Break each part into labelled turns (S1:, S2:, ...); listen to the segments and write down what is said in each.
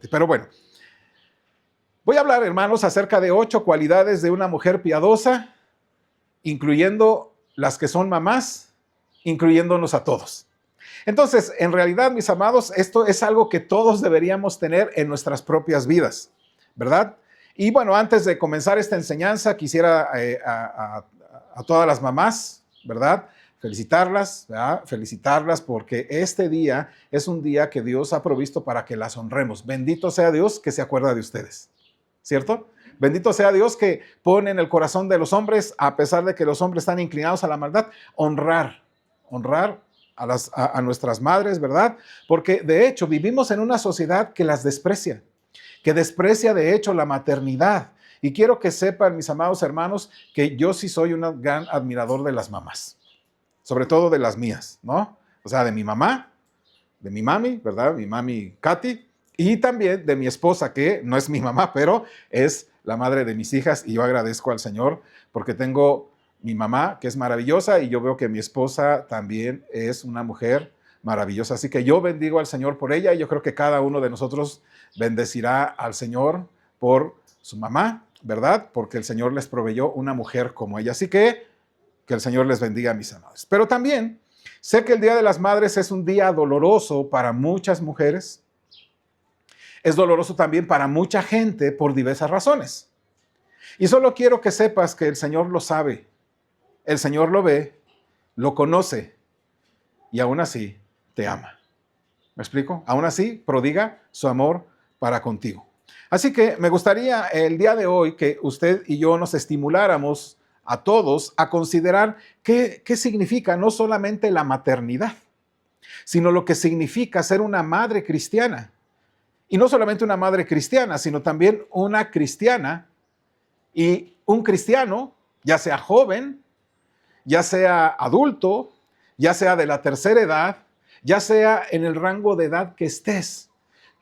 S1: Pero bueno, voy a hablar, hermanos, acerca de 8 cualidades de una mujer piadosa, incluyendo las que son mamás, incluyéndonos a todos. Entonces, en realidad, mis amados, esto es algo que todos deberíamos tener en nuestras propias vidas, ¿verdad? Y bueno, antes de comenzar esta enseñanza, quisiera a todas las mamás, ¿verdad? Felicitarlas, ¿verdad? Felicitarlas porque este día es un día que Dios ha provisto para que las honremos. Bendito sea Dios que se acuerda de ustedes, ¿cierto? Bendito sea Dios que pone en el corazón de los hombres, a pesar de que los hombres están inclinados a la maldad, honrar a nuestras madres, ¿verdad? Porque de hecho vivimos en una sociedad que las desprecia, que desprecia de hecho la maternidad. Y quiero que sepan, mis amados hermanos, que yo sí soy un gran admirador de las mamás, sobre todo de las mías, ¿no? O sea, de mi mamá, de mi mami, ¿verdad? Mi mami Katy, y también de mi esposa, que no es mi mamá, pero es la madre de mis hijas, y yo agradezco al Señor porque tengo mi mamá, que es maravillosa, y yo veo que mi esposa también es una mujer maravillosa. Así que yo bendigo al Señor por ella, y yo creo que cada uno de nosotros bendecirá al Señor por su mamá, ¿verdad? Porque el Señor les proveyó una mujer como ella. Así que el Señor les bendiga, mis amados. Pero también sé que el Día de las Madres es un día doloroso para muchas mujeres. Es doloroso también para mucha gente por diversas razones. Y solo quiero que sepas que el Señor lo sabe, el Señor lo ve, lo conoce y aún así te ama. ¿Me explico? Aún así prodiga su amor para contigo. Así que me gustaría el día de hoy que usted y yo nos estimuláramos a todos a considerar qué significa no solamente la maternidad, sino lo que significa ser una madre cristiana. Y no solamente una madre cristiana, sino también una cristiana y un cristiano, ya sea joven, ya sea adulto, ya sea de la tercera edad, ya sea en el rango de edad que estés.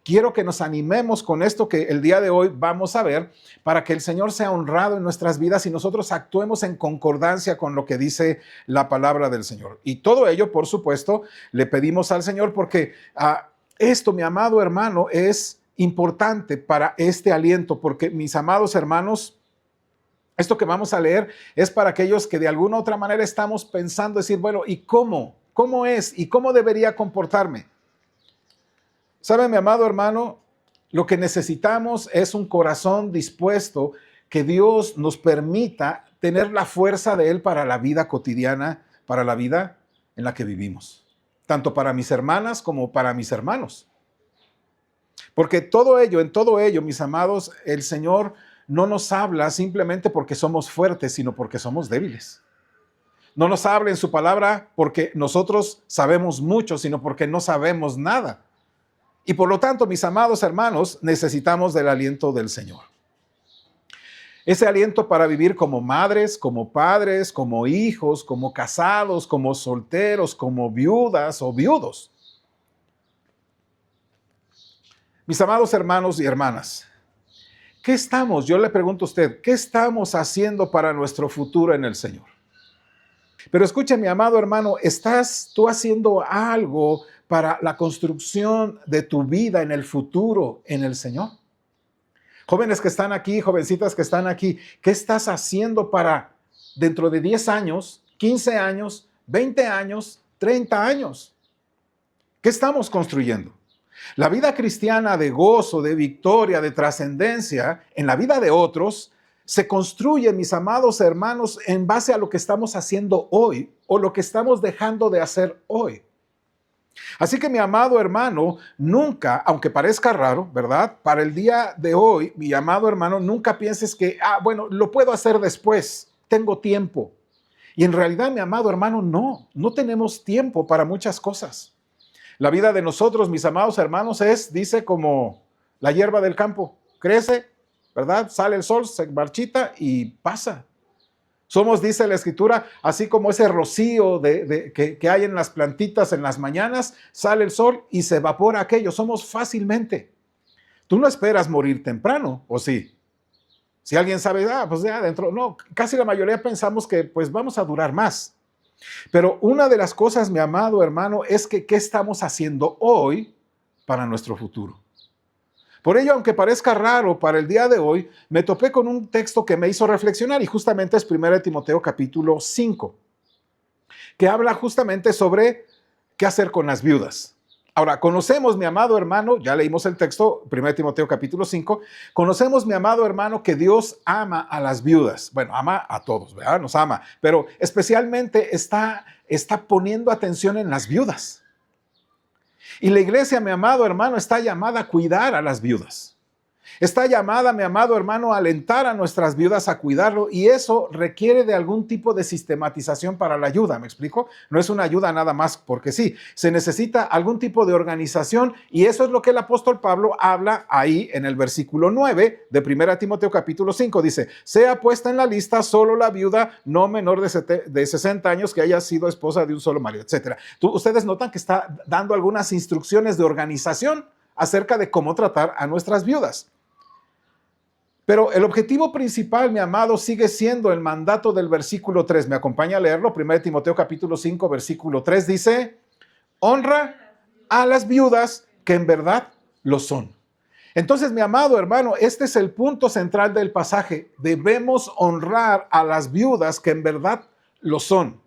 S1: Quiero que nos animemos con esto que el día de hoy vamos a ver para que el Señor sea honrado en nuestras vidas y nosotros actuemos en concordancia con lo que dice la palabra del Señor. Y todo ello, por supuesto, le pedimos al Señor porque esto, mi amado hermano, es importante para este aliento, porque mis amados hermanos, esto que vamos a leer es para aquellos que de alguna u otra manera estamos pensando decir, bueno, ¿y cómo? ¿Cómo es? ¿Y cómo debería comportarme? ¿Sabe, mi amado hermano? Lo que necesitamos es un corazón dispuesto, que Dios nos permita tener la fuerza de Él para la vida cotidiana, para la vida en la que vivimos, tanto para mis hermanas como para mis hermanos. Porque en todo ello, mis amados, el Señor no nos habla simplemente porque somos fuertes, sino porque somos débiles. No nos habla en su palabra porque nosotros sabemos mucho, sino porque no sabemos nada. Y por lo tanto, mis amados hermanos, necesitamos del aliento del Señor. Ese aliento para vivir como madres, como padres, como hijos, como casados, como solteros, como viudas o viudos. Mis amados hermanos y hermanas, yo le pregunto a usted, ¿qué estamos haciendo para nuestro futuro en el Señor? Pero escuche, mi amado hermano, ¿estás tú haciendo algo para la construcción de tu vida en el futuro en el Señor? Jóvenes que están aquí, jovencitas que están aquí, ¿qué estás haciendo para dentro de 10 años, 15 años, 20 años, 30 años? ¿Qué estamos construyendo? La vida cristiana de gozo, de victoria, de trascendencia en la vida de otros se construye, mis amados hermanos, en base a lo que estamos haciendo hoy o lo que estamos dejando de hacer hoy. Así que, mi amado hermano, nunca, aunque parezca raro, ¿verdad? Para el día de hoy, mi amado hermano, nunca pienses que, bueno, lo puedo hacer después, tengo tiempo. Y en realidad, mi amado hermano, no tenemos tiempo para muchas cosas. La vida de nosotros, mis amados hermanos, dice, como la hierba del campo. Crece, ¿verdad? Sale el sol, se marchita y pasa. Somos, dice la Escritura, así como ese rocío que hay en las plantitas en las mañanas, sale el sol y se evapora aquello. Somos fácilmente. Tú no esperas morir temprano, ¿o sí? Si alguien sabe, pues ya adentro, no, casi la mayoría pensamos que pues vamos a durar más. Pero una de las cosas, mi amado hermano, es que ¿qué estamos haciendo hoy para nuestro futuro? Por ello, aunque parezca raro para el día de hoy, me topé con un texto que me hizo reflexionar y justamente es 1 Timoteo capítulo 5, que habla justamente sobre qué hacer con las viudas. Ahora, conocemos, mi amado hermano, ya leímos el texto, 1 Timoteo capítulo 5, conocemos, mi amado hermano, que Dios ama a las viudas. Bueno, ama a todos, ¿verdad? Nos ama, pero especialmente está poniendo atención en las viudas. Y la iglesia, mi amado hermano, está llamada a cuidar a las viudas. Está llamada, mi amado hermano, a alentar a nuestras viudas a cuidarlo y eso requiere de algún tipo de sistematización para la ayuda, ¿me explico? No es una ayuda nada más porque sí, se necesita algún tipo de organización y eso es lo que el apóstol Pablo habla ahí en el versículo 9 de 1 Timoteo capítulo 5. Dice, sea puesta en la lista solo la viuda no menor de 60 años que haya sido esposa de un solo marido, etc. Ustedes notan que está dando algunas instrucciones de organización acerca de cómo tratar a nuestras viudas. Pero el objetivo principal, mi amado, sigue siendo el mandato del versículo 3. ¿Me acompaña a leerlo? 1 Timoteo capítulo 5, versículo 3 dice, honra a las viudas que en verdad lo son. Entonces, mi amado hermano, este es el punto central del pasaje. Debemos honrar a las viudas que en verdad lo son.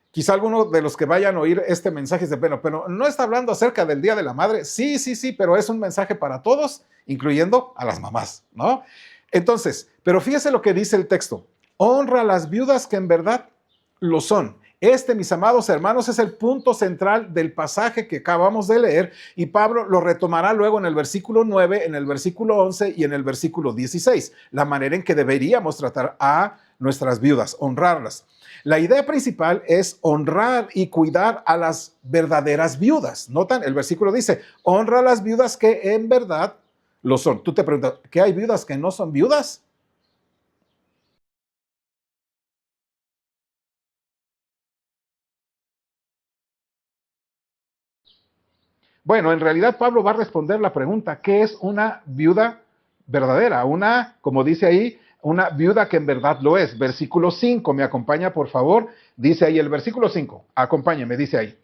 S1: Quizá alguno de los que vayan a oír este mensaje dice, bueno, pero no está hablando acerca del Día de la Madre. Sí, pero es un mensaje para todos, incluyendo a las mamás, ¿no? Entonces, pero fíjese lo que dice el texto. Honra a las viudas que en verdad lo son. Este, mis amados hermanos, es el punto central del pasaje que acabamos de leer y Pablo lo retomará luego en el versículo 9, en el versículo 11 y en el versículo 16. La manera en que deberíamos tratar a nuestras viudas, honrarlas. La idea principal es honrar y cuidar a las verdaderas viudas. Notan, el versículo dice, honra a las viudas que en verdad lo son. Tú te preguntas, ¿qué hay viudas que no son viudas? Bueno, en realidad Pablo va a responder la pregunta, ¿qué es una viuda verdadera? Una, como dice ahí, una viuda que en verdad lo es. Versículo 5, me acompaña por favor. Dice ahí el versículo 5, acompáñeme, dice ahí.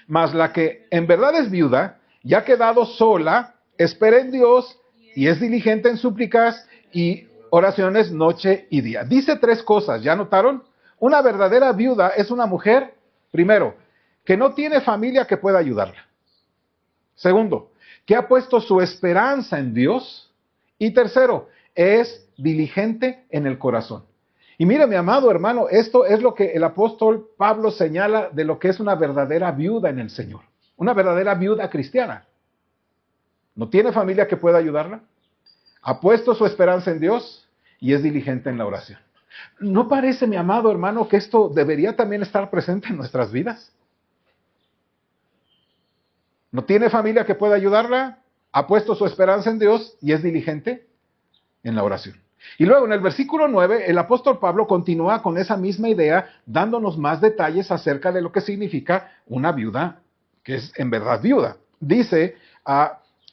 S1: Mas la que en verdad es viuda, ya ha quedado sola, espera en Dios y es diligente en súplicas y oraciones noche y día. Dice tres cosas, ¿ya notaron? Una verdadera viuda es una mujer, primero, que no tiene familia que pueda ayudarla. Segundo, que ha puesto su esperanza en Dios. Y tercero, es diligente en el corazón. Y mire, mi amado hermano, esto es lo que el apóstol Pablo señala de lo que es una verdadera viuda en el Señor. Una verdadera viuda cristiana. No tiene familia que pueda ayudarla. Ha puesto su esperanza en Dios y es diligente en la oración. ¿No parece, mi amado hermano, que esto debería también estar presente en nuestras vidas? No tiene familia que pueda ayudarla, ha puesto su esperanza en Dios y es diligente en la oración. Y luego en el versículo 9, el apóstol Pablo continúa con esa misma idea, dándonos más detalles acerca de lo que significa una viuda que es en verdad viuda. Dice,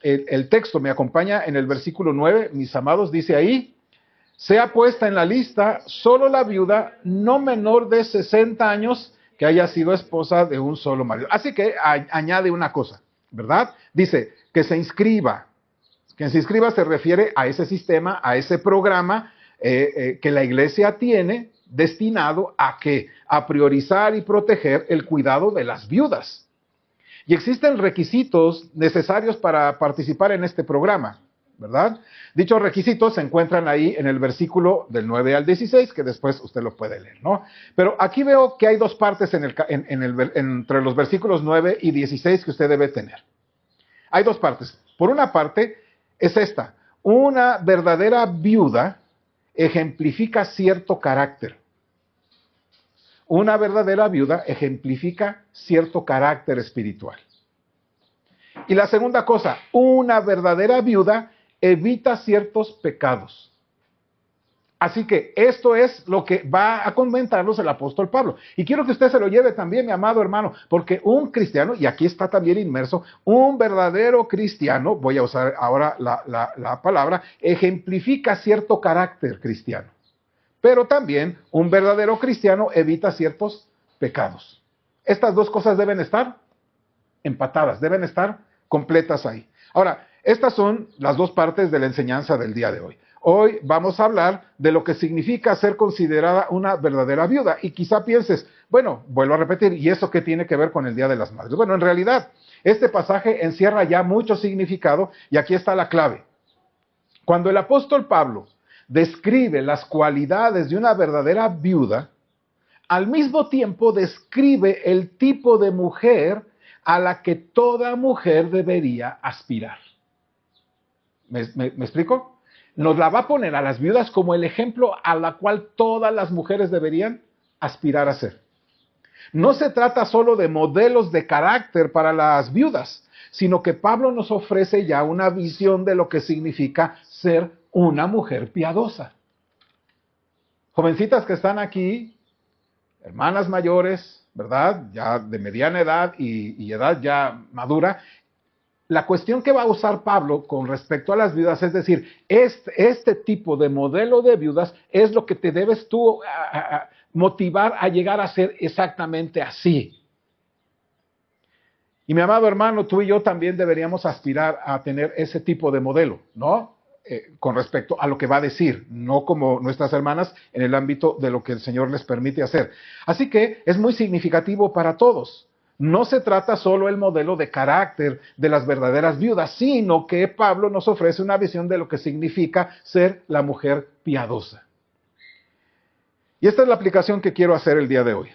S1: el texto me acompaña en el versículo 9, mis amados, dice ahí, sea puesta en la lista solo la viuda no menor de 60 años que haya sido esposa de un solo marido. Así que añade una cosa, ¿verdad? Dice que se inscriba. Quien se inscriba se refiere a ese sistema, a ese programa que la iglesia tiene destinado a ¿qué? A priorizar y proteger el cuidado de las viudas. Y existen requisitos necesarios para participar en este programa, ¿verdad? Dichos requisitos se encuentran ahí en el versículo del 9 al 16, que después usted lo puede leer, ¿no? Pero aquí veo que hay dos partes entre los versículos 9 y 16 que usted debe tener. Hay dos partes. Por una parte, es esta. Una verdadera viuda ejemplifica cierto carácter. Una verdadera viuda ejemplifica cierto carácter espiritual. Y la segunda cosa, una verdadera viuda evita ciertos pecados. Así que esto es lo que va a comentarnos el apóstol Pablo. Y quiero que usted se lo lleve también, mi amado hermano, porque un cristiano, y aquí está también inmerso, un verdadero cristiano, voy a usar ahora la palabra, ejemplifica cierto carácter cristiano. Pero también un verdadero cristiano evita ciertos pecados. Estas dos cosas deben estar empatadas, deben estar completas ahí. Ahora, Estas son las dos partes de la enseñanza del día de hoy. Hoy vamos a hablar de lo que significa ser considerada una verdadera viuda. Y quizá pienses, bueno, vuelvo a repetir, ¿y eso qué tiene que ver con el Día de las Madres? Bueno, en realidad, este pasaje encierra ya mucho significado y aquí está la clave. Cuando el apóstol Pablo describe las cualidades de una verdadera viuda, al mismo tiempo describe el tipo de mujer a la que toda mujer debería aspirar. ¿Me explico? Nos la va a poner a las viudas como el ejemplo a la cual todas las mujeres deberían aspirar a ser. No se trata solo de modelos de carácter para las viudas, sino que Pablo nos ofrece ya una visión de lo que significa ser una mujer piadosa. Jovencitas que están aquí, hermanas mayores, ¿verdad? Ya de mediana edad y edad ya madura. La cuestión que va a usar Pablo con respecto a las viudas es decir, este tipo de modelo de viudas es lo que te debes tú motivar a llegar a ser exactamente así. Y mi amado hermano, tú y yo también deberíamos aspirar a tener ese tipo de modelo, ¿no? Con respecto a lo que va a decir, no como nuestras hermanas en el ámbito de lo que el Señor les permite hacer. Así que es muy significativo para todos. No se trata solo el modelo de carácter de las verdaderas viudas, sino que Pablo nos ofrece una visión de lo que significa ser la mujer piadosa. Y esta es la aplicación que quiero hacer el día de hoy.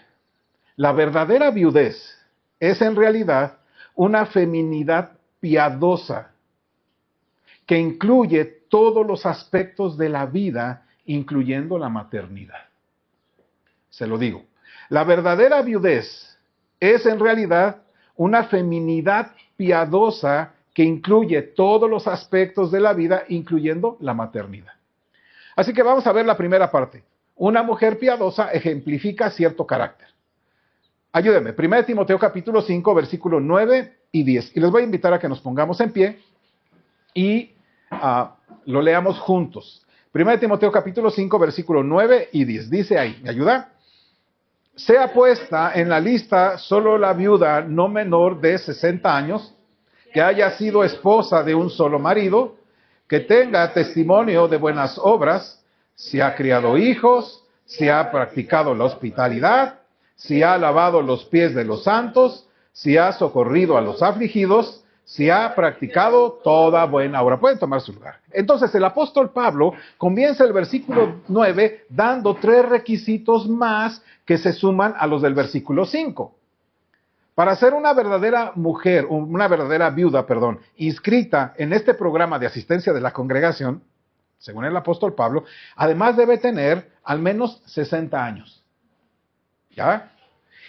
S1: La verdadera viudez es en realidad una feminidad piadosa que incluye todos los aspectos de la vida, incluyendo la maternidad. Se lo digo. La verdadera viudez es en realidad una feminidad piadosa que incluye todos los aspectos de la vida, incluyendo la maternidad. Así que vamos a ver la primera parte. Una mujer piadosa ejemplifica cierto carácter. Ayúdenme, 1 Timoteo capítulo 5, versículos 9 y 10. Y les voy a invitar a que nos pongamos en pie y lo leamos juntos. 1 Timoteo capítulo 5, versículos 9 y 10. Dice ahí, ¿me ayuda? Sea puesta en la lista solo la viuda no menor de 60 años, que haya sido esposa de un solo marido, que tenga testimonio de buenas obras, si ha criado hijos, si ha practicado la hospitalidad, si ha lavado los pies de los santos, si ha socorrido a los afligidos, si ha practicado toda buena obra. Pueden tomar su lugar. Entonces el apóstol Pablo comienza el versículo 9 dando 3 requisitos más que se suman a los del versículo 5. Para ser una verdadera mujer, una verdadera viuda, inscrita en este programa de asistencia de la congregación, según el apóstol Pablo, además debe tener al menos 60 años. ¿Ya?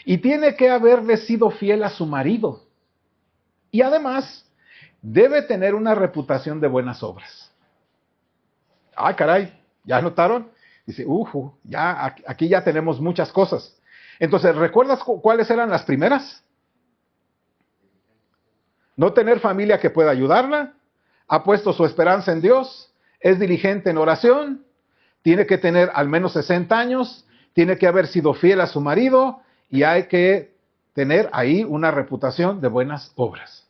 S1: Y tiene que haberle sido fiel a su marido. Y además, debe tener una reputación de buenas obras. Ah, caray, ¿ya notaron? Dice, ya, aquí ya tenemos muchas cosas. Entonces, ¿recuerdas cuáles eran las primeras? No tener familia que pueda ayudarla, ha puesto su esperanza en Dios, es diligente en oración, tiene que tener al menos 60 años, tiene que haber sido fiel a su marido y hay que tener ahí una reputación de buenas obras.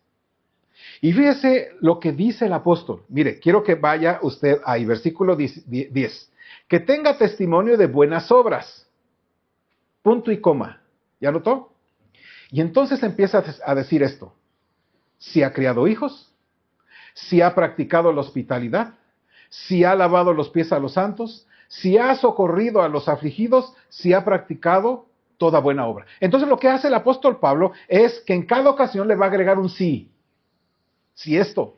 S1: Y fíjese lo que dice el apóstol. Mire, quiero que vaya usted ahí, versículo 10. Que tenga testimonio de buenas obras. Punto y coma. ¿Ya notó? Y entonces empieza a decir esto. Si ha criado hijos, si ha practicado la hospitalidad, si ha lavado los pies a los santos, si ha socorrido a los afligidos, si ha practicado toda buena obra. Entonces lo que hace el apóstol Pablo es que en cada ocasión le va a agregar un sí. Si esto,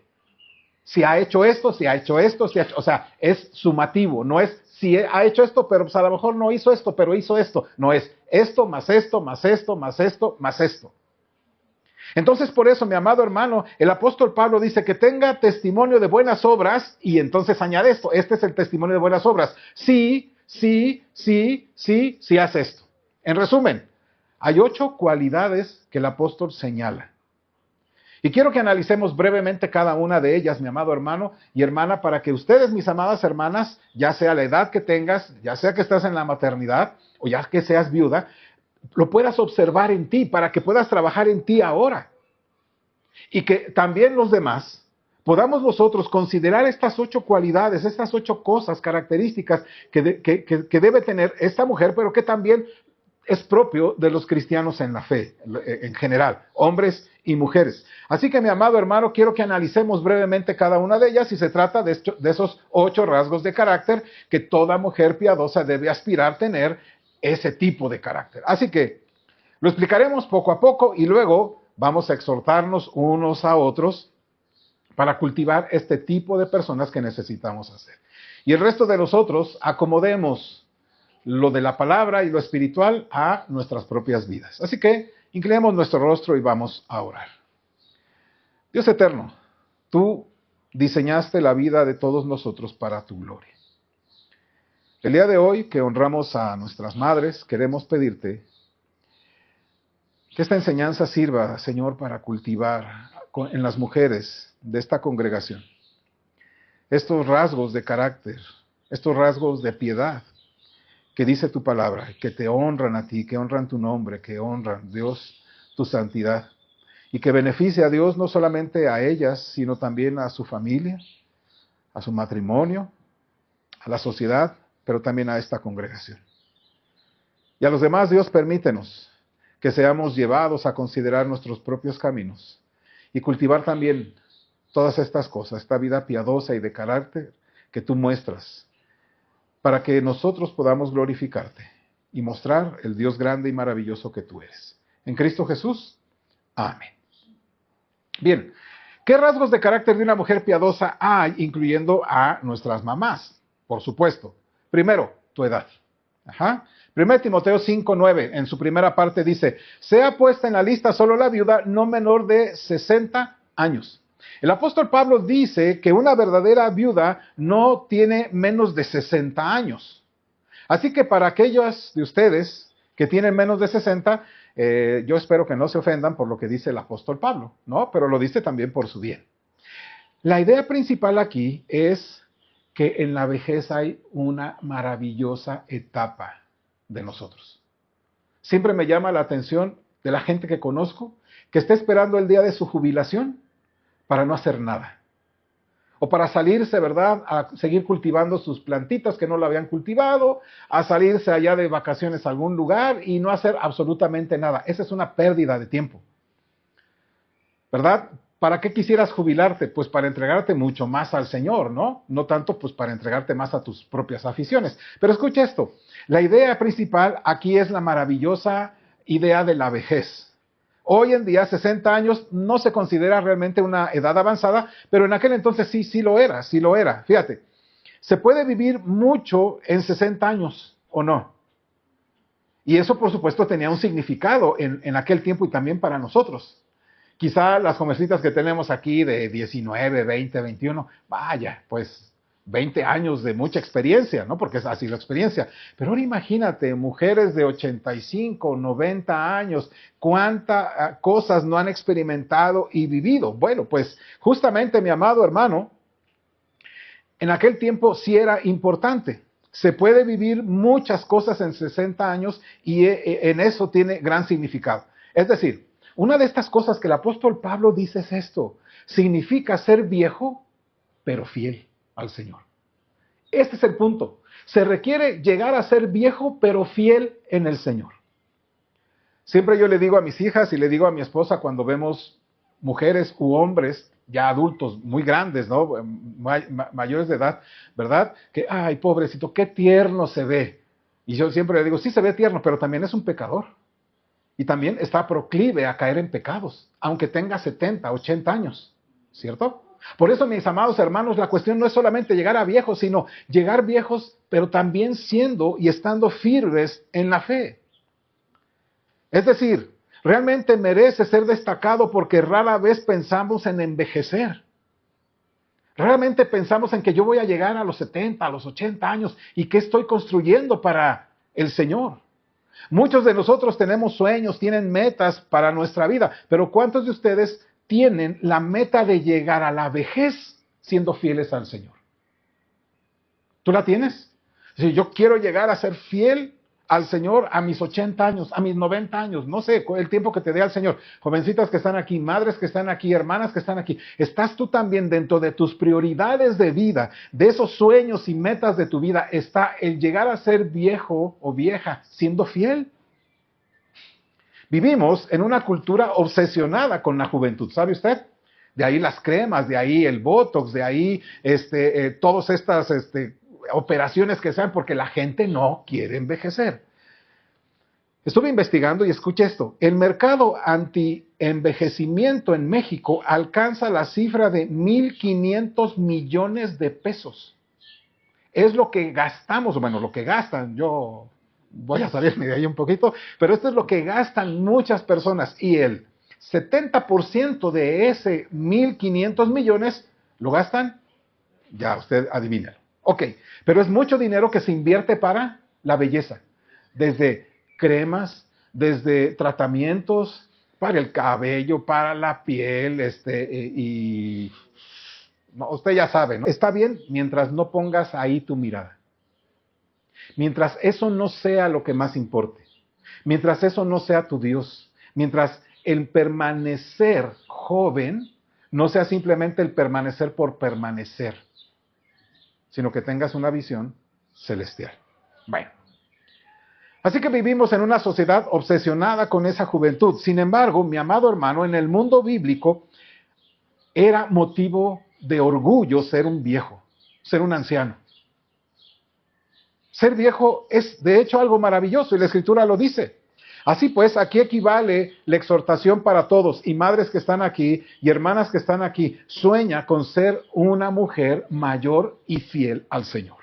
S1: si ha hecho esto, si ha hecho esto, si ha hecho, o sea, es sumativo, no es si ha hecho esto, pero pues a lo mejor no hizo esto, pero hizo esto. No es esto, más esto, más esto, más esto, más esto. Entonces, por eso, mi amado hermano, el apóstol Pablo dice que tenga testimonio de buenas obras, y entonces añade esto, este es el testimonio de buenas obras. Sí hace esto. En resumen, hay 8 cualidades que el apóstol señala. Y quiero que analicemos brevemente cada una de ellas, mi amado hermano y hermana, para que ustedes, mis amadas hermanas, ya sea la edad que tengas, ya sea que estás en la maternidad o ya que seas viuda, lo puedas observar en ti, para que puedas trabajar en ti ahora. Y que también los demás podamos nosotros considerar estas 8 cualidades, estas 8 cosas, características que debe tener esta mujer, pero que también es propio de los cristianos en la fe, en general, hombres y mujeres. Así que, mi amado hermano, quiero que analicemos brevemente cada una de ellas y se trata de esos 8 rasgos de carácter que toda mujer piadosa debe aspirar a tener, ese tipo de carácter. Así que lo explicaremos poco a poco y luego vamos a exhortarnos unos a otros para cultivar este tipo de personas que necesitamos hacer. Y el resto de nosotros acomodemos lo de la palabra y lo espiritual a nuestras propias vidas. Así que inclinemos nuestro rostro y vamos a orar. Dios eterno, tú diseñaste la vida de todos nosotros para tu gloria. El día de hoy, que honramos a nuestras madres, queremos pedirte que esta enseñanza sirva, Señor, para cultivar en las mujeres de esta congregación estos rasgos de carácter, estos rasgos de piedad que dice tu palabra, que te honran a ti, que honran tu nombre, que honran, Dios, tu santidad, y que beneficie a Dios no solamente a ellas, sino también a su familia, a su matrimonio, a la sociedad, pero también a esta congregación. Y a los demás, Dios, permítenos que seamos llevados a considerar nuestros propios caminos y cultivar también todas estas cosas, esta vida piadosa y de carácter que tú muestras, para que nosotros podamos glorificarte y mostrar el Dios grande y maravilloso que tú eres. En Cristo Jesús, amén. Bien, ¿qué rasgos de carácter de una mujer piadosa hay, incluyendo a nuestras mamás? Por supuesto. Primero, tu edad. 1 Timoteo 5:9, en su primera parte dice, sea puesta en la lista solo la viuda no menor de 60 años. El apóstol Pablo dice que una verdadera viuda no tiene menos de 60 años. Así que para aquellos de ustedes que tienen menos de 60, yo espero que no se ofendan por lo que dice el apóstol Pablo, ¿no? Pero lo dice también por su bien. La idea principal aquí es que en la vejez hay una maravillosa etapa de nosotros. Siempre me llama la atención de la gente que conozco que está esperando el día de su jubilación para no hacer nada. O para salirse, ¿verdad?, a seguir cultivando sus plantitas que no lo habían cultivado, a salirse allá de vacaciones a algún lugar y no hacer absolutamente nada. Esa es una pérdida de tiempo, ¿verdad? ¿Para qué quisieras jubilarte? Pues para entregarte mucho más al Señor, ¿no? No tanto pues para entregarte más a tus propias aficiones. Pero escucha esto, la idea principal aquí es la maravillosa idea de la vejez. Hoy en día 60 años no se considera realmente una edad avanzada, pero en aquel entonces sí lo era. Fíjate, se puede vivir mucho en 60 años, ¿o no? Y eso por supuesto tenía un significado en aquel tiempo y también para nosotros. Quizá las jovencitas que tenemos aquí de 19, 20, 21, vaya, pues 20 años de mucha experiencia, ¿no? Porque es así la experiencia. Pero ahora imagínate, mujeres de 85, 90 años, cuántas cosas no han experimentado y vivido. Bueno, pues justamente, mi amado hermano, en aquel tiempo sí era importante. Se puede vivir muchas cosas en 60 años y en eso tiene gran significado. Es decir, una de estas cosas que el apóstol Pablo dice es esto, significa ser viejo, pero fiel al Señor. Este es el punto. Se requiere llegar a ser viejo, pero fiel en el Señor. Siempre yo le digo a mis hijas y le digo a mi esposa cuando vemos mujeres u hombres ya adultos, muy grandes, ¿no? Mayores de edad, ¿verdad? Que, ay, pobrecito, qué tierno se ve. Y yo siempre le digo, sí se ve tierno, pero también es un pecador. Y también está proclive a caer en pecados, aunque tenga 70, 80 años, ¿cierto? Por eso, mis amados hermanos, la cuestión no es solamente llegar a viejos, sino llegar viejos, pero también siendo y estando firmes en la fe. Es decir, realmente merece ser destacado porque rara vez pensamos en envejecer. Realmente pensamos en que yo voy a llegar a los 70, a los 80 años y qué estoy construyendo para el Señor. Muchos de nosotros tenemos sueños, tienen metas para nuestra vida, pero ¿cuántos de ustedes tienen la meta de llegar a la vejez siendo fieles al Señor? ¿Tú la tienes? Si yo quiero llegar a ser fiel al Señor a mis 80 años, a mis 90 años, no sé, el tiempo que te dé al Señor. Jovencitas que están aquí, madres que están aquí, hermanas que están aquí, ¿estás tú también dentro de tus prioridades de vida, de esos sueños y metas de tu vida, está el llegar a ser viejo o vieja siendo fiel? Vivimos en una cultura obsesionada con la juventud, ¿sabe usted? De ahí las cremas, de ahí el Botox, de ahí todas estas operaciones que sean, porque la gente no quiere envejecer. Estuve investigando y escuche esto. El mercado anti-envejecimiento en México alcanza la cifra de 1,500 millones de pesos. Es lo que gastamos, bueno, lo que gastan, yo voy a salirme de ahí un poquito, pero esto es lo que gastan muchas personas y el 70% de ese 1,500 millones lo gastan, ya usted adivina. Ok, pero es mucho dinero que se invierte para la belleza, desde cremas, desde tratamientos para el cabello, para la piel, y no, usted ya sabe, ¿no? Está bien mientras no pongas ahí tu mirada. Mientras eso no sea lo que más importe. Mientras eso no sea tu Dios. Mientras el permanecer joven no sea simplemente el permanecer por permanecer, sino que tengas una visión celestial. Bueno. Así que vivimos en una sociedad obsesionada con esa juventud. Sin embargo, mi amado hermano, en el mundo bíblico era motivo de orgullo ser un viejo, ser un anciano. Ser viejo es de hecho algo maravilloso y la Escritura lo dice. Así pues, aquí equivale la exhortación para todos y madres que están aquí y hermanas que están aquí. Sueña con ser una mujer mayor y fiel al Señor.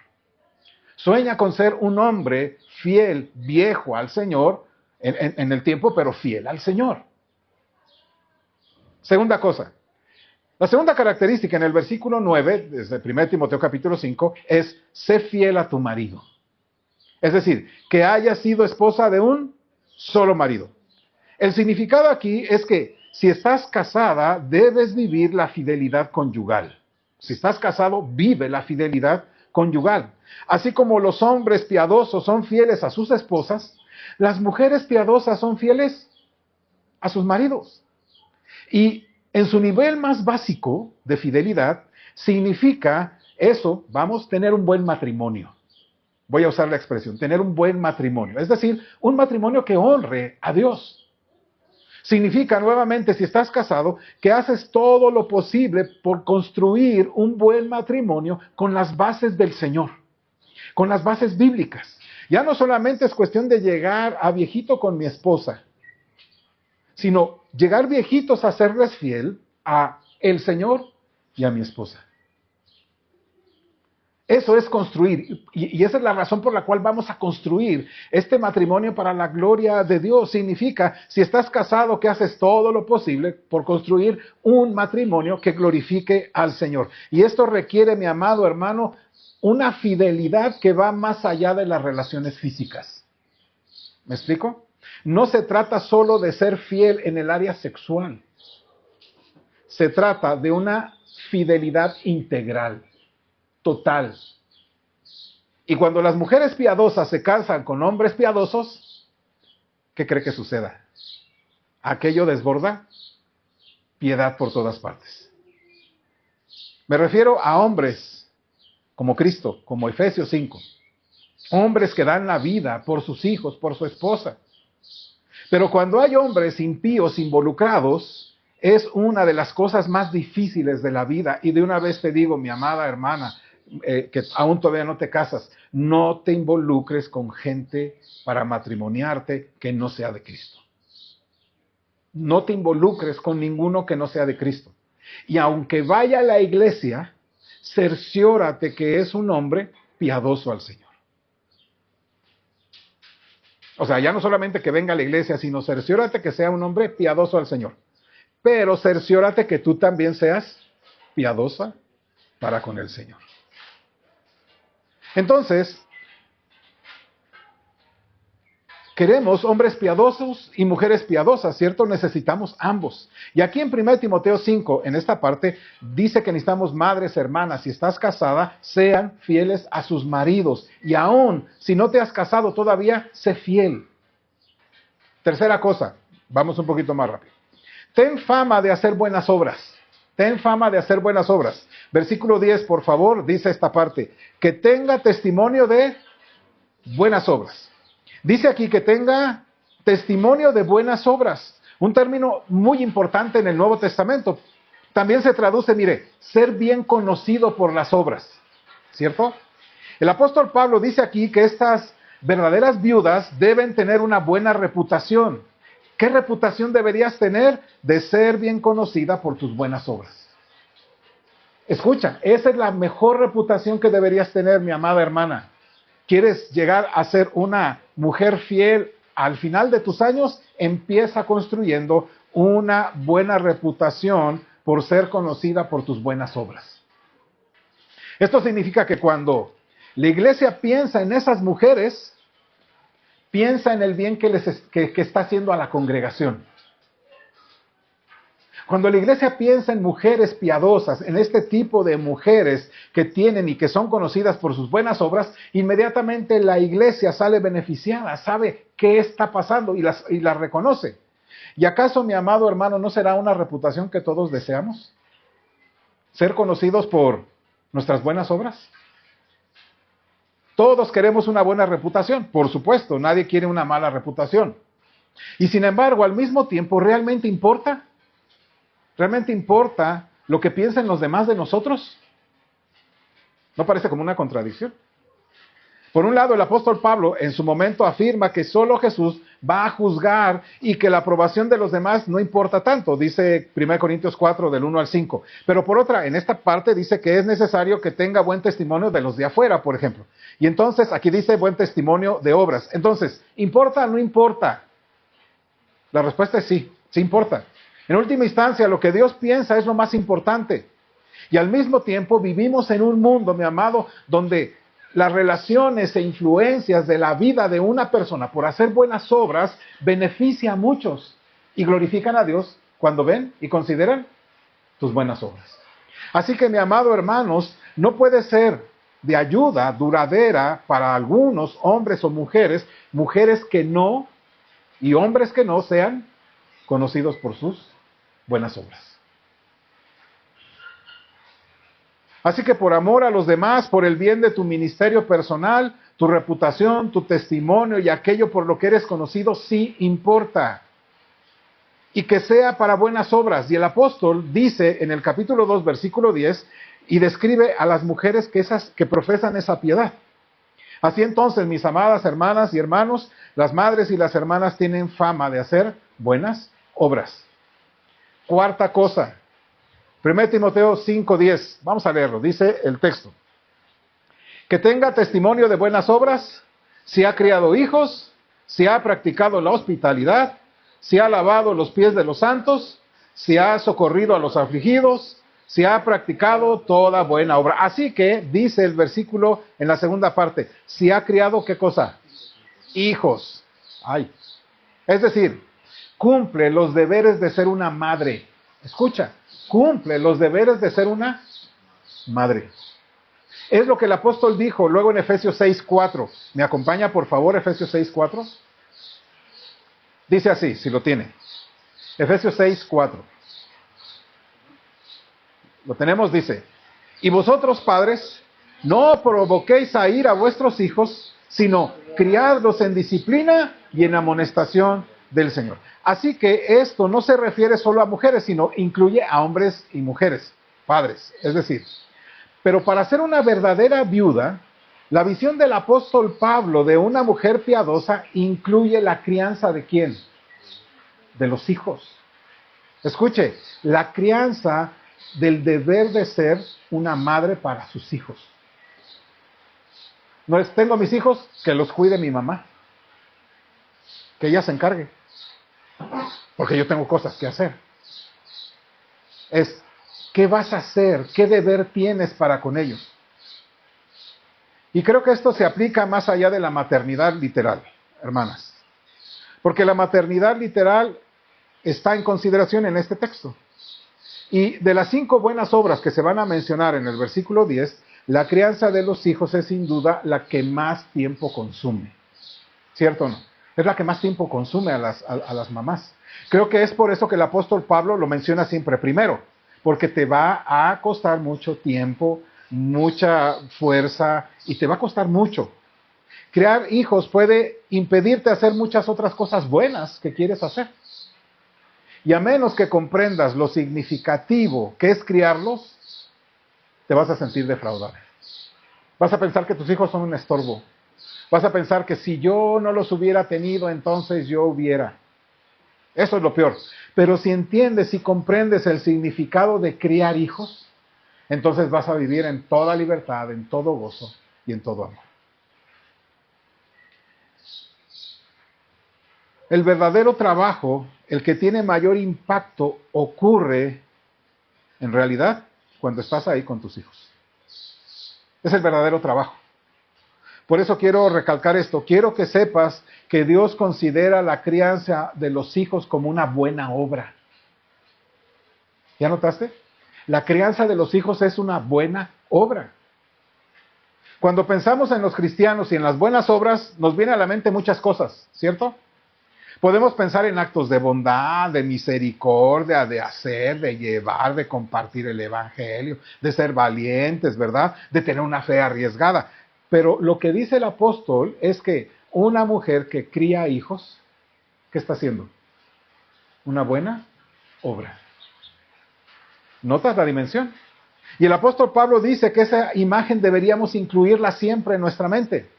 S1: Sueña con ser un hombre fiel, viejo al Señor en el tiempo, pero fiel al Señor. Segunda cosa. La segunda característica en el versículo 9, desde 1 Timoteo capítulo 5, es sé fiel a tu marido. Es decir, que haya sido esposa de un solo marido. El significado aquí es que si estás casada, debes vivir la fidelidad conyugal. Si estás casado, vive la fidelidad conyugal. Así como los hombres piadosos son fieles a sus esposas, las mujeres piadosas son fieles a sus maridos. Y en su nivel más básico de fidelidad, significa eso, vamos a tener un buen matrimonio. Voy a usar la expresión, tener un buen matrimonio. Es decir, un matrimonio que honre a Dios. Significa, nuevamente, si estás casado, que haces todo lo posible por construir un buen matrimonio con las bases del Señor, con las bases bíblicas. Ya no solamente es cuestión de llegar a viejito con mi esposa, sino llegar viejitos a serles fiel a el Señor y a mi esposa. Eso es construir, y esa es la razón por la cual vamos a construir este matrimonio para la gloria de Dios. Significa, si estás casado, que haces todo lo posible por construir un matrimonio que glorifique al Señor. Y esto requiere, mi amado hermano, una fidelidad que va más allá de las relaciones físicas. ¿Me explico? No se trata solo de ser fiel en el área sexual. Se trata de una fidelidad integral. Total. Y cuando las mujeres piadosas se casan con hombres piadosos, ¿qué cree que suceda? Aquello desborda piedad por todas partes. Me refiero a hombres como Cristo, como Efesios 5. Hombres que dan la vida por sus hijos, por su esposa. Pero cuando hay hombres impíos involucrados, es una de las cosas más difíciles de la vida. Y de una vez te digo, mi amada hermana, que aún todavía no te casas, no te involucres con gente para matrimoniarte que no sea de Cristo. No te involucres con ninguno que no sea de Cristo. Y aunque vaya a la iglesia, cerciórate que es un hombre piadoso al Señor. O sea, ya no solamente que venga a la iglesia, sino cerciórate que sea un hombre piadoso al Señor. Pero cerciórate que tú también seas piadosa para con el Señor. Entonces, Queremos hombres piadosos y mujeres piadosas, ¿cierto? Necesitamos ambos. Y aquí en 1 Timoteo 5, en esta parte, dice que necesitamos madres, hermanas, si estás casada, sean fieles a sus maridos. Y aún, si no te has casado todavía, sé fiel. Tercera cosa, vamos un poquito más rápido. Ten fama de hacer buenas obras. Ten fama de hacer buenas obras. Versículo 10, por favor, dice esta parte. Que tenga testimonio de buenas obras. Dice aquí que tenga testimonio de buenas obras. Un término muy importante en el Nuevo Testamento. También se traduce, mire, ser bien conocido por las obras. ¿Cierto? El apóstol Pablo dice aquí que estas verdaderas viudas deben tener una buena reputación. ¿Qué reputación deberías tener? De ser bien conocida por tus buenas obras. Escucha, esa es la mejor reputación que deberías tener, mi amada hermana. ¿Quieres llegar a ser una mujer fiel al final de tus años? Empieza construyendo una buena reputación por ser conocida por tus buenas obras. Esto significa que cuando la iglesia piensa en esas mujeres, piensa en el bien que está haciendo a la congregación. Cuando la iglesia piensa en mujeres piadosas, en este tipo de mujeres que tienen y que son conocidas por sus buenas obras, inmediatamente la iglesia sale beneficiada, sabe qué está pasando y las reconoce. ¿Y acaso, mi amado hermano, no será una reputación que todos deseamos? ¿Ser conocidos por nuestras buenas obras? Todos queremos una buena reputación, por supuesto, nadie quiere una mala reputación. Y sin embargo, al mismo tiempo, ¿realmente importa? ¿Realmente importa lo que piensen los demás de nosotros? ¿No parece como una contradicción? Por un lado, el apóstol Pablo en su momento afirma que solo Jesús va a juzgar y que la aprobación de los demás no importa tanto, dice 1 Corintios 4 del 1 al 5. Pero por otra, en esta parte dice que es necesario que tenga buen testimonio de los de afuera, por ejemplo. Y entonces aquí dice buen testimonio de obras. Entonces, ¿importa o no importa? La respuesta es sí, sí importa. En última instancia, lo que Dios piensa es lo más importante. Y al mismo tiempo vivimos en un mundo, mi amado, donde las relaciones e influencias de la vida de una persona por hacer buenas obras beneficia a muchos y glorifican a Dios cuando ven y consideran tus buenas obras. Así que, mi amado hermanos, no puede ser de ayuda duradera para algunos hombres o mujeres que no y hombres que no sean conocidos por sus buenas obras. Así que por amor a los demás, por el bien de tu ministerio personal, tu reputación, tu testimonio y aquello por lo que eres conocido, sí importa. Y que sea para buenas obras. Y el apóstol dice en el capítulo 2, versículo 10, y describe a las mujeres que profesan esa piedad. Así entonces, mis amadas hermanas y hermanos, las madres y las hermanas tienen fama de hacer buenas obras. Cuarta cosa, 1 Timoteo 5:10, vamos a leerlo, dice el texto. Que tenga testimonio de buenas obras, si ha criado hijos, si ha practicado la hospitalidad, si ha lavado los pies de los santos, si ha socorrido a los afligidos, si ha practicado toda buena obra. Así que, dice el versículo en la segunda parte, si ha criado, ¿qué cosa? Hijos. Ay. Es decir, cumple los deberes de ser una madre. Escucha, cumple los deberes de ser una madre. Es lo que el apóstol dijo luego en Efesios 6:4. ¿Me acompaña, por favor, Efesios 6:4? Dice así, si lo tiene. Efesios 6:4. Lo tenemos, dice. Y vosotros, padres, no provoquéis a ira a vuestros hijos, sino criadlos en disciplina y en amonestación del Señor. Así que esto no se refiere solo a mujeres, sino incluye a hombres y mujeres, padres. Es decir, pero para ser una verdadera viuda, la visión del apóstol Pablo de una mujer piadosa incluye la crianza ¿de quién? De los hijos. Escuche, la crianza del deber de ser una madre para sus hijos. No es, tengo mis hijos, que los cuide mi mamá. Que ella se encargue. Porque yo tengo cosas que hacer. Es, ¿qué vas a hacer? ¿Qué deber tienes para con ellos? Y creo que esto se aplica más allá de la maternidad literal, hermanas. Porque la maternidad literal está en consideración en este texto. Y de las 5 buenas obras que se van a mencionar en el versículo 10, la crianza de los hijos es sin duda la que más tiempo consume. ¿Cierto o no? Es la que más tiempo consume a las mamás. Creo que es por eso que el apóstol Pablo lo menciona siempre primero, porque te va a costar mucho tiempo, mucha fuerza y te va a costar mucho. Crear hijos puede impedirte hacer muchas otras cosas buenas que quieres hacer. Y a menos que comprendas lo significativo que es criarlos, te vas a sentir defraudado. Vas a pensar que tus hijos son un estorbo. Vas a pensar que si yo no los hubiera tenido, entonces yo hubiera. Eso es lo peor. Pero si entiendes y comprendes el significado de criar hijos, entonces vas a vivir en toda libertad, en todo gozo y en todo amor. El verdadero trabajo, el que tiene mayor impacto, ocurre en realidad cuando estás ahí con tus hijos. Es el verdadero trabajo. Por eso quiero recalcar esto. Quiero que sepas que Dios considera la crianza de los hijos como una buena obra. ¿Ya notaste? La crianza de los hijos es una buena obra. Cuando pensamos en los cristianos y en las buenas obras, nos viene a la mente muchas cosas, ¿cierto? Podemos pensar en actos de bondad, de misericordia, de hacer, de llevar, de compartir el evangelio, de ser valientes, ¿verdad? De tener una fe arriesgada. Pero lo que dice el apóstol es que una mujer que cría hijos, ¿qué está haciendo? Una buena obra. ¿Notas la dimensión? Y el apóstol Pablo dice que esa imagen deberíamos incluirla siempre en nuestra mente.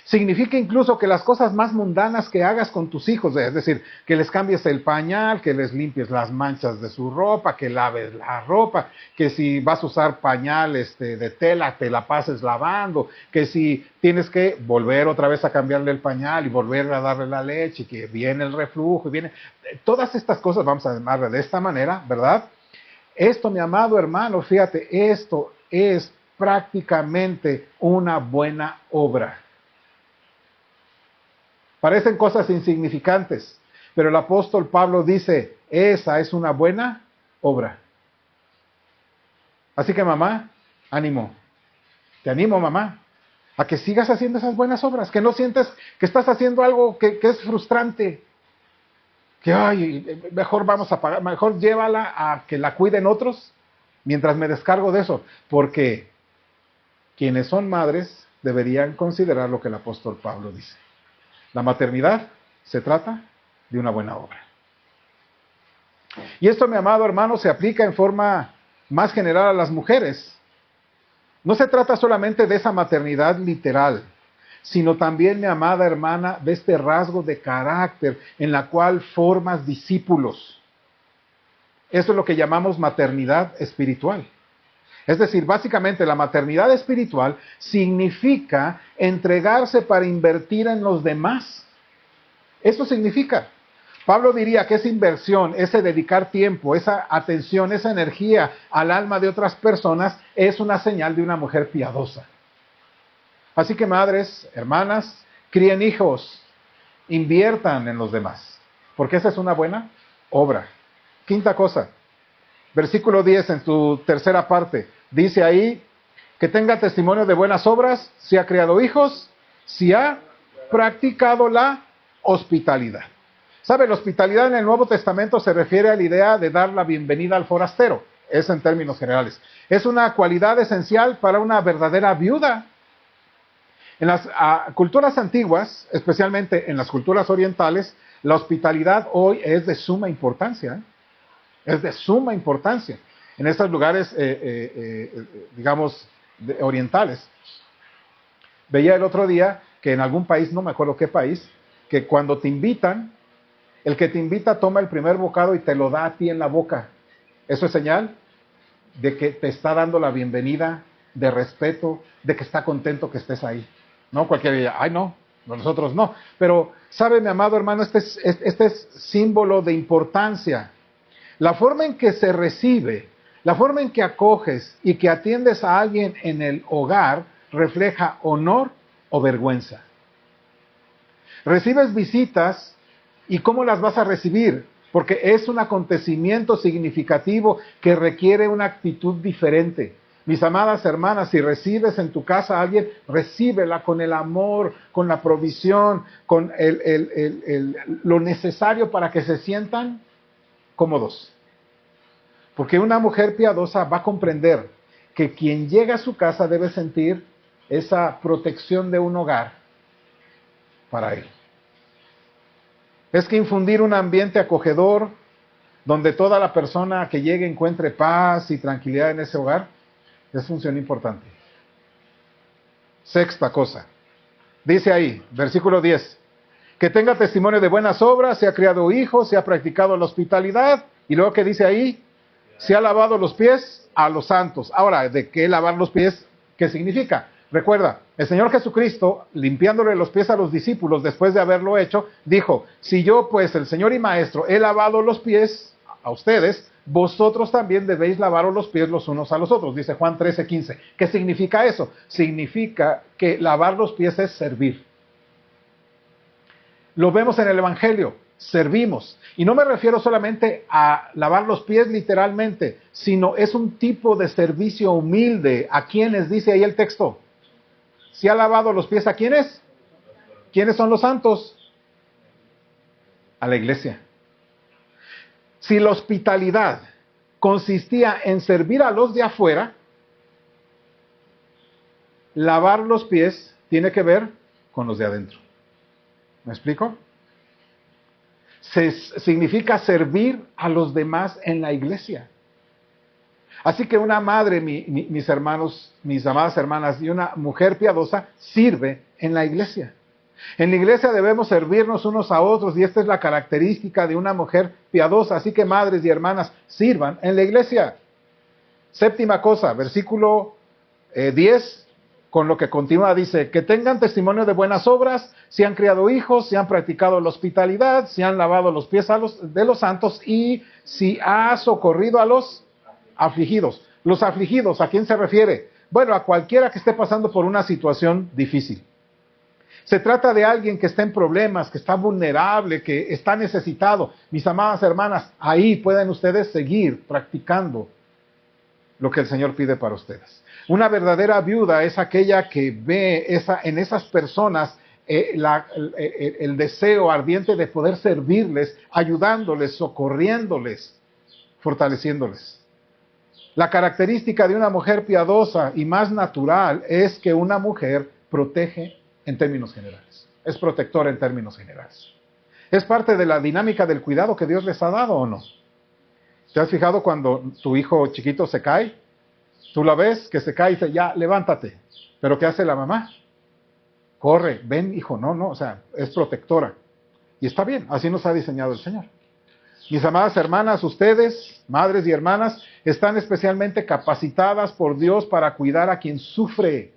S1: Significa incluso que las cosas más mundanas que hagas con tus hijos, es decir, que les cambies el pañal, que les limpies las manchas de su ropa, que laves la ropa, que si vas a usar pañal de tela, te la pases lavando, que si tienes que volver otra vez a cambiarle el pañal y volver a darle la leche, que viene el reflujo, y viene... Todas estas cosas, vamos a llamarle de esta manera, ¿verdad? Esto, mi amado hermano, fíjate, esto es prácticamente una buena obra. Parecen cosas insignificantes, pero el apóstol Pablo dice, esa es una buena obra. Así que mamá, ánimo. Te animo, mamá, a que sigas haciendo esas buenas obras, que no sientes que estás haciendo algo que es frustrante. Que, ay, mejor vamos a pagar, mejor llévala a que la cuiden otros mientras me descargo de eso. Porque quienes son madres deberían considerar lo que el apóstol Pablo dice. La maternidad se trata de una buena obra. Y esto, mi amado hermano, se aplica en forma más general a las mujeres. No se trata solamente de esa maternidad literal, sino también, mi amada hermana, de este rasgo de carácter en la cual formas discípulos. Eso es lo que llamamos maternidad espiritual. Es decir, básicamente la maternidad espiritual significa entregarse para invertir en los demás. Eso significa. Pablo diría que esa inversión, ese dedicar tiempo, esa atención, esa energía al alma de otras personas es una señal de una mujer piadosa. Así que madres, hermanas, críen hijos, inviertan en los demás, porque esa es una buena obra. Quinta cosa. Versículo 10 en tu tercera parte, dice ahí que tenga testimonio de buenas obras, si ha criado hijos, si ha practicado la hospitalidad. ¿Sabe? La hospitalidad en el Nuevo Testamento se refiere a la idea de dar la bienvenida al forastero, eso en términos generales. Es una cualidad esencial para una verdadera viuda. En las culturas antiguas, especialmente en las culturas orientales, la hospitalidad hoy es de suma importancia, ¿eh? Es de suma importancia en estos lugares, digamos, orientales. Veía el otro día que en algún país, no me acuerdo qué país, que cuando te invitan, el que te invita toma el primer bocado y te lo da a ti en la boca. Eso es señal de que te está dando la bienvenida, de respeto, de que está contento que estés ahí. No cualquiera diga, ay no, nosotros no. Pero, ¿sabe, mi amado hermano? Este es símbolo de importancia. La forma en que se recibe, la forma en que acoges y que atiendes a alguien en el hogar refleja honor o vergüenza. Recibes visitas ¿Y cómo las vas a recibir? Porque es un acontecimiento significativo que requiere una actitud diferente. Mis amadas hermanas, si recibes en tu casa a alguien, recíbela con el amor, con la provisión, con lo necesario para que se sientan cómodos. Porque una mujer piadosa va a comprender que quien llega a su casa debe sentir esa protección de un hogar para él. Es que infundir un ambiente acogedor donde toda la persona que llegue encuentre paz y tranquilidad en ese hogar es función importante. Sexta cosa. Dice ahí, versículo 10, que tenga testimonio de buenas obras, se ha criado hijos, se ha practicado la hospitalidad, y luego que dice ahí, se ha lavado los pies a los santos. Ahora, ¿de qué lavar los pies? ¿Qué significa? Recuerda, el Señor Jesucristo, limpiándole los pies a los discípulos después de haberlo hecho, dijo, si yo pues, el Señor y Maestro, he lavado los pies a ustedes, vosotros también debéis lavaros los pies los unos a los otros, dice Juan 13:15. ¿Qué significa eso? Significa que lavar los pies es servir. Lo vemos en el Evangelio, servimos. Y no me refiero solamente a lavar los pies literalmente, sino es un tipo de servicio humilde. ¿A quiénes dice ahí el texto? ¿Se ha lavado los pies a quiénes? ¿Quiénes son los santos? A la iglesia. Si la hospitalidad consistía en servir a los de afuera, lavar los pies tiene que ver con los de adentro. ¿Me explico? Significa servir a los demás en la iglesia. Así que una madre, mis hermanos, mis amadas hermanas, y una mujer piadosa sirve en la iglesia. En la iglesia debemos servirnos unos a otros y esta es la característica de una mujer piadosa. Así que madres y hermanas, sirvan en la iglesia. Séptima cosa, versículo 10, con lo que continúa, dice, que tengan testimonio de buenas obras, se han criado hijos, se han practicado la hospitalidad, se han lavado los pies de los santos y si ha socorrido a los afligidos. Los afligidos, ¿a quién se refiere? Bueno, a cualquiera que esté pasando por una situación difícil. Se trata de alguien que está en problemas, que está vulnerable, que está necesitado. Mis amadas hermanas, ahí pueden ustedes seguir practicando lo que el Señor pide para ustedes. Una verdadera viuda es aquella que ve en esas personas el deseo ardiente de poder servirles, ayudándoles, socorriéndoles, fortaleciéndoles. La característica de una mujer piadosa y más natural es que una mujer protege en términos generales. Es protectora en términos generales. ¿Es parte de la dinámica del cuidado que Dios les ha dado o no? ¿Te has fijado cuando tu hijo chiquito se cae? Tú la ves que se cae y dice, ya, levántate. ¿Pero qué hace la mamá? Corre, ven, hijo, no, o sea, es protectora. Y está bien, así nos ha diseñado el Señor. Mis amadas hermanas, ustedes, madres y hermanas, están especialmente capacitadas por Dios para cuidar a quien sufre,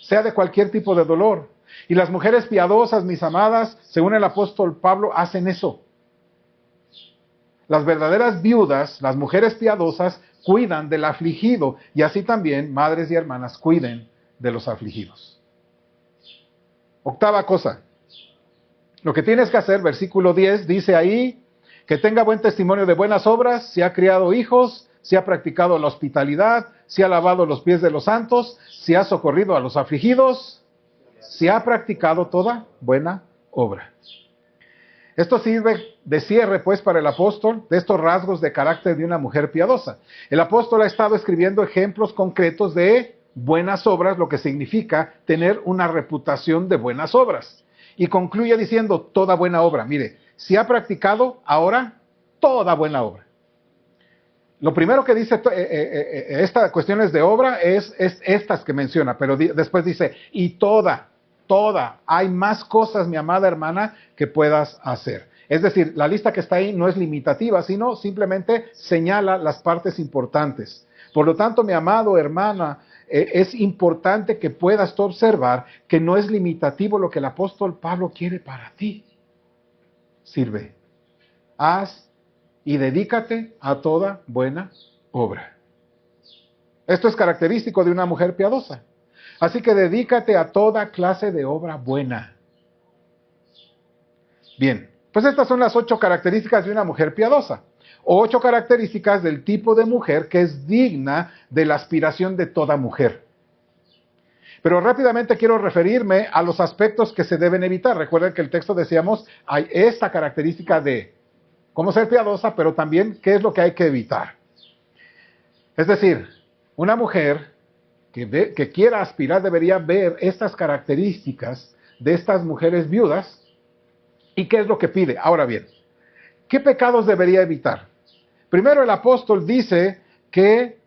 S1: sea de cualquier tipo de dolor. Y las mujeres piadosas, mis amadas, según el apóstol Pablo, hacen eso. Las verdaderas viudas, las mujeres piadosas, cuidan del afligido y así también, madres y hermanas, cuiden de los afligidos. Octava cosa. Lo que tienes que hacer, versículo 10, dice ahí, que tenga buen testimonio de buenas obras, se ha criado hijos, se ha practicado la hospitalidad, se ha lavado los pies de los santos, se ha socorrido a los afligidos, se ha practicado toda buena obra. Esto sirve de cierre, pues, para el apóstol de estos rasgos de carácter de una mujer piadosa. El apóstol ha estado escribiendo ejemplos concretos de buenas obras, lo que significa tener una reputación de buenas obras. Y concluye diciendo, toda buena obra. Mire, si ha practicado ahora toda buena obra. Lo primero que dice estas cuestiones de obra es estas que menciona, pero después dice, y toda. Hay más cosas, mi amada hermana, que puedas hacer. Es decir, la lista que está ahí no es limitativa, sino simplemente señala las partes importantes. Por lo tanto, mi amado hermana, es importante que puedas tú observar que no es limitativo lo que el apóstol Pablo quiere para ti. Sirve, haz y dedícate a toda buena obra. Esto es característico de una mujer piadosa. Así que dedícate a toda clase de obra buena. Bien, Pues estas son las 8 características de una mujer piadosa, o 8 características del tipo de mujer que es digna de la aspiración de toda mujer. Pero rápidamente quiero referirme a los aspectos que se deben evitar. Recuerden que el texto decíamos, hay esta característica de cómo ser piadosa, pero también qué es lo que hay que evitar. Es decir, una mujer que quiera aspirar debería ver estas características de estas mujeres viudas. ¿Y qué es lo que pide? Ahora bien, ¿qué pecados debería evitar? Primero el apóstol dice que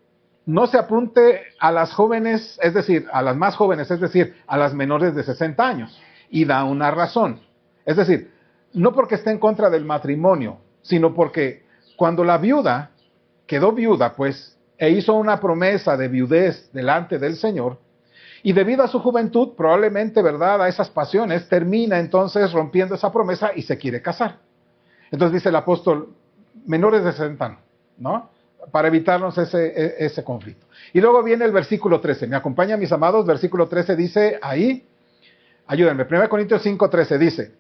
S1: no se apunte a las jóvenes, es decir, a las más jóvenes, es decir, a las menores de 60 años. Y da una razón. Es decir, no porque esté en contra del matrimonio, sino porque cuando la viuda quedó viuda, pues, e hizo una promesa de viudez delante del Señor, y debido a su juventud, probablemente, ¿verdad?, a esas pasiones, termina entonces rompiendo esa promesa y se quiere casar. Entonces dice el apóstol, menores de 60, ¿no? Para evitarnos ese conflicto. Y luego viene el versículo 13. ¿Me acompañan, mis amados? Versículo 13 dice ahí, ayúdenme, 1 Corintios 5:13 dice,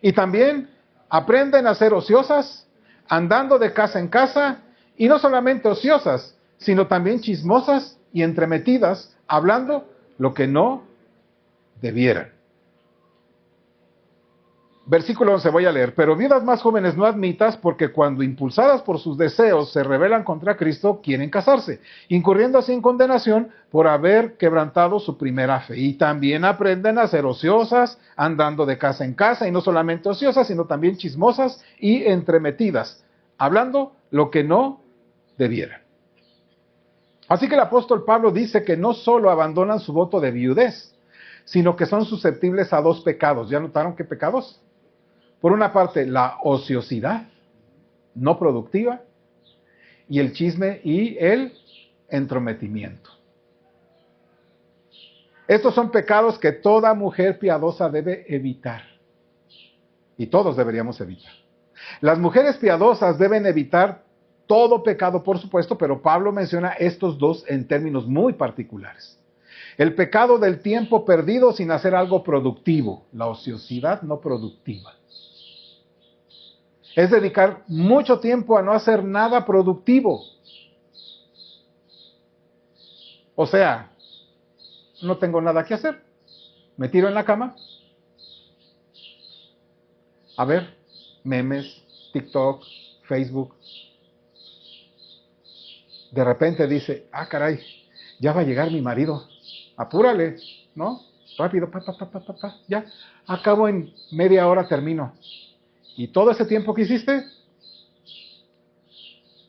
S1: y también aprenden a ser ociosas, andando de casa en casa, y no solamente ociosas, sino también chismosas y entremetidas, hablando lo que no debieran. Versículo 11, voy a leer. Pero viudas más jóvenes no admitas, porque cuando impulsadas por sus deseos se rebelan contra Cristo, quieren casarse, incurriendo así en condenación por haber quebrantado su primera fe. Y también aprenden a ser ociosas, andando de casa en casa, y no solamente ociosas, sino también chismosas y entremetidas, hablando lo que no debieran. Así que el apóstol Pablo dice que no solo abandonan su voto de viudez, sino que son susceptibles a 2 pecados. ¿Ya notaron qué pecados? Por una parte, la ociosidad no productiva, y el chisme y el entrometimiento. Estos son pecados que toda mujer piadosa debe evitar. Y todos deberíamos evitar. Las mujeres piadosas deben evitar todo pecado, por supuesto, pero Pablo menciona estos 2 en términos muy particulares. El pecado del tiempo perdido sin hacer algo productivo, la ociosidad no productiva. Es dedicar mucho tiempo a no hacer nada productivo. O sea, no tengo nada que hacer. Me tiro en la cama. A ver, memes, TikTok, Facebook. De repente dice, caray, ya va a llegar mi marido. Apúrale, ¿no? Rápido, ya. Acabo en media hora, termino. ¿Y todo ese tiempo que hiciste?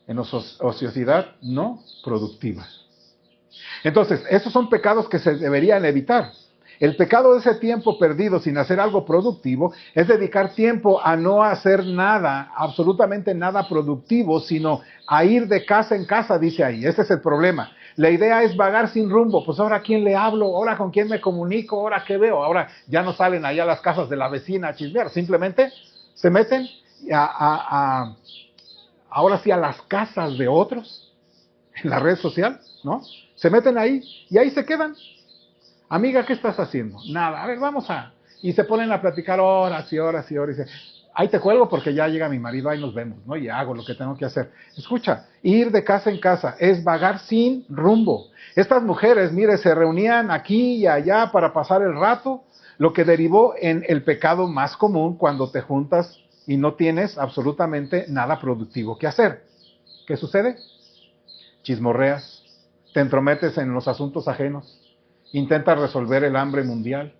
S1: En ociosidad no productiva. Entonces, esos son pecados que se deberían evitar. El pecado de ese tiempo perdido sin hacer algo productivo es dedicar tiempo a no hacer nada, absolutamente nada productivo, sino a ir de casa en casa, dice ahí. Ese es el problema. La idea es vagar sin rumbo. Pues ahora, ¿a quién le hablo? ¿Ahora con quién me comunico? ¿Ahora qué veo? Ahora ya no salen allá a las casas de la vecina a chismear. Simplemente se meten ahora sí a las casas de otros, en la red social, ¿no? Se meten ahí y ahí se quedan. Amiga, ¿qué estás haciendo? Nada, a ver, y se ponen a platicar horas y horas y horas. Y dice, ahí te cuelgo porque ya llega mi marido, ahí nos vemos, ¿no? Y hago lo que tengo que hacer. Escucha, ir de casa en casa es vagar sin rumbo. Estas mujeres, mire, se reunían aquí y allá para pasar el rato, lo que derivó en el pecado más común cuando te juntas y no tienes absolutamente nada productivo que hacer. ¿Qué sucede? Chismorreas, te entrometes en los asuntos ajenos, intentas resolver el hambre mundial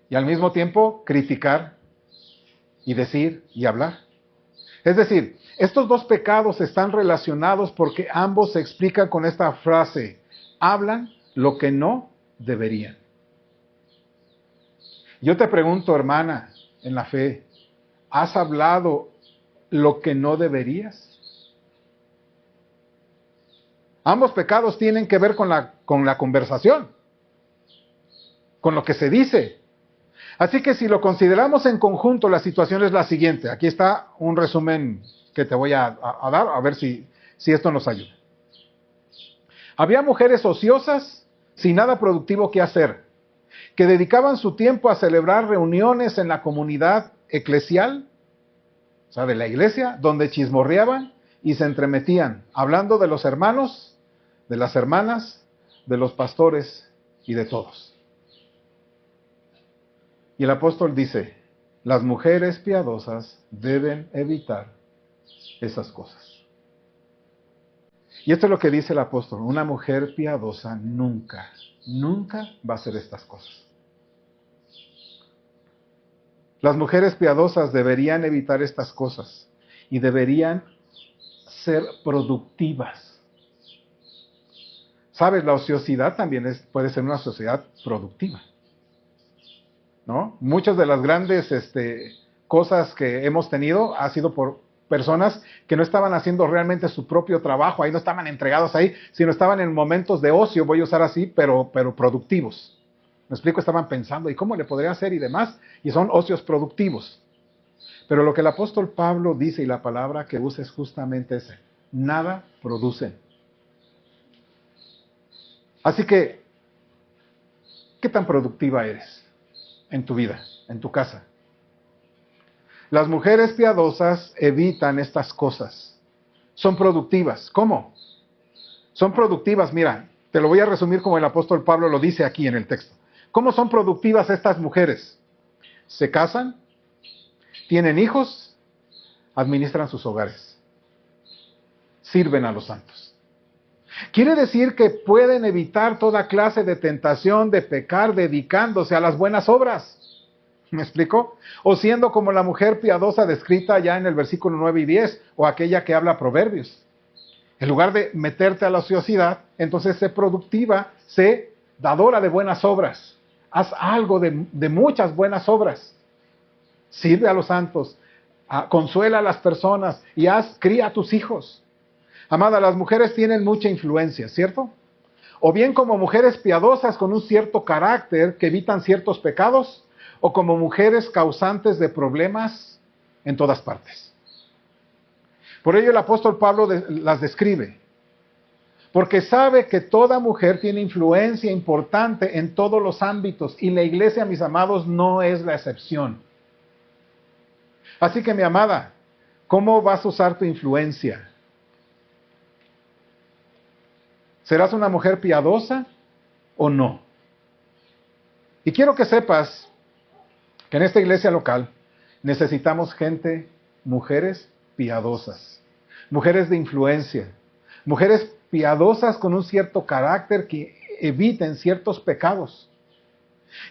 S1: y al mismo tiempo criticar y decir y hablar. Es decir, estos 2 pecados están relacionados porque ambos se explican con esta frase: hablan lo que no deberían. Yo te pregunto, hermana, en la fe, ¿has hablado lo que no deberías? Ambos pecados tienen que ver con la conversación, con lo que se dice. Así que si lo consideramos en conjunto, la situación es la siguiente. Aquí está un resumen que te voy a dar, a ver si esto nos ayuda. Había mujeres ociosas, sin nada productivo que hacer, que dedicaban su tiempo a celebrar reuniones en la comunidad eclesial, o sea, de la iglesia, donde chismorreaban y se entremetían, hablando de los hermanos, de las hermanas, de los pastores y de todos. Y el apóstol dice, las mujeres piadosas deben evitar esas cosas. Y esto es lo que dice el apóstol, una mujer piadosa nunca va a hacer estas cosas. Las mujeres piadosas deberían evitar estas cosas y deberían ser productivas. ¿Sabes? La ociosidad también puede ser una sociedad productiva, ¿no? Muchas de las grandes cosas que hemos tenido ha sido por personas que no estaban haciendo realmente su propio trabajo, ahí no estaban entregados ahí, sino estaban en momentos de ocio, voy a usar así, pero productivos. Me explico, estaban pensando, ¿y cómo le podría hacer y demás? Y son ocios productivos. Pero lo que el apóstol Pablo dice y la palabra que usa es justamente ese, nada producen. Así que, ¿qué tan productiva eres en tu vida, en tu casa? Las mujeres piadosas evitan estas cosas. Son productivas. ¿Cómo? Son productivas, mira, te lo voy a resumir como el apóstol Pablo lo dice aquí en el texto. ¿Cómo son productivas estas mujeres? Se casan, tienen hijos, administran sus hogares, sirven a los santos. Quiere decir que pueden evitar toda clase de tentación, de pecar, dedicándose a las buenas obras. ¿Me explico? O siendo como la mujer piadosa descrita ya en el versículo 9 y 10, o aquella que habla Proverbios. En lugar de meterte a la ociosidad, entonces sé productiva, sé dadora de buenas obras. Haz algo de muchas buenas obras. Sirve a los santos, consuela a las personas y cría a tus hijos. Amada, las mujeres tienen mucha influencia, ¿cierto? O bien como mujeres piadosas con un cierto carácter que evitan ciertos pecados, o como mujeres causantes de problemas en todas partes. Por ello el apóstol Pablo las describe, porque sabe que toda mujer tiene influencia importante en todos los ámbitos, y la iglesia, mis amados, no es la excepción. Así que, mi amada, ¿cómo vas a usar tu influencia? ¿Serás una mujer piadosa o no? Y quiero que sepas que en esta iglesia local necesitamos gente, mujeres piadosas, mujeres de influencia, mujeres piadosas con un cierto carácter que eviten ciertos pecados.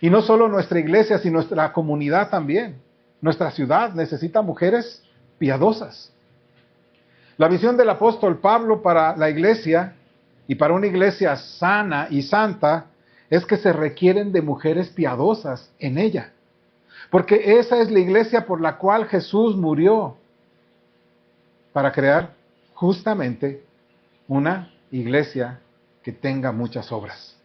S1: Y no solo nuestra iglesia, sino nuestra comunidad también. Nuestra ciudad necesita mujeres piadosas. La visión del apóstol Pablo para la iglesia y para una iglesia sana y santa es que se requieren de mujeres piadosas en ella. Porque esa es la iglesia por la cual Jesús murió, para crear justamente una iglesia que tenga muchas obras.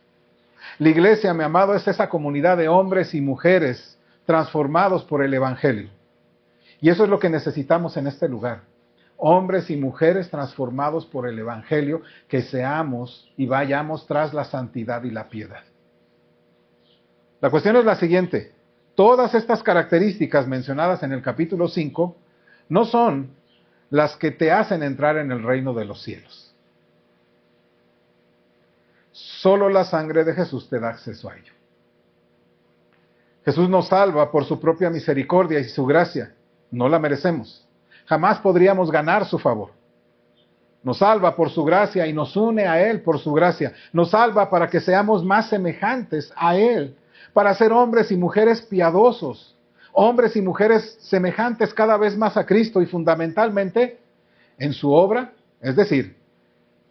S1: La iglesia, mi amado, es esa comunidad de hombres y mujeres transformados por el Evangelio. Y eso es lo que necesitamos en este lugar. Hombres y mujeres transformados por el Evangelio, que seamos y vayamos tras la santidad y la piedad. La cuestión es la siguiente. Todas estas características mencionadas en el capítulo 5 no son las que te hacen entrar en el reino de los cielos. Solo la sangre de Jesús te da acceso a ello. Jesús nos salva por su propia misericordia y su gracia. No la merecemos. Jamás podríamos ganar su favor. Nos salva por su gracia y nos une a Él por su gracia. Nos salva para que seamos más semejantes a Él, para ser hombres y mujeres piadosos, hombres y mujeres semejantes cada vez más a Cristo y fundamentalmente en su obra, es decir,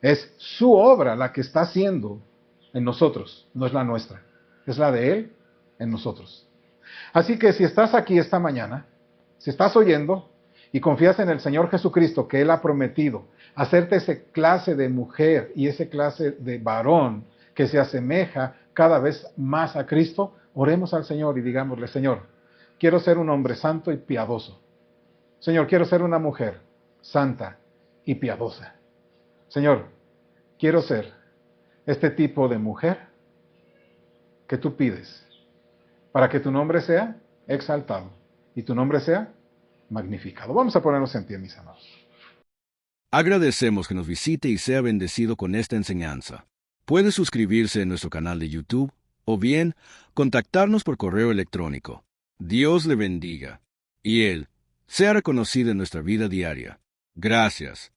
S1: es su obra la que está haciendo en nosotros, no es la nuestra, es la de Él en nosotros. Así que si estás aquí esta mañana, si estás oyendo y confías en el Señor Jesucristo que Él ha prometido hacerte esa clase de mujer y esa clase de varón que se asemeja cada vez más a Cristo, oremos al Señor y digámosle: Señor, quiero ser un hombre santo y piadoso. Señor, quiero ser una mujer santa y piadosa. Señor, quiero ser este tipo de mujer que tú pides para que tu nombre sea exaltado y tu nombre sea magnificado. Vamos a ponernos en pie, mis amados.
S2: Agradecemos que nos visite y sea bendecido con esta enseñanza. Puede suscribirse en nuestro canal de YouTube o bien contactarnos por correo electrónico. Dios le bendiga y Él sea reconocido en nuestra vida diaria. Gracias.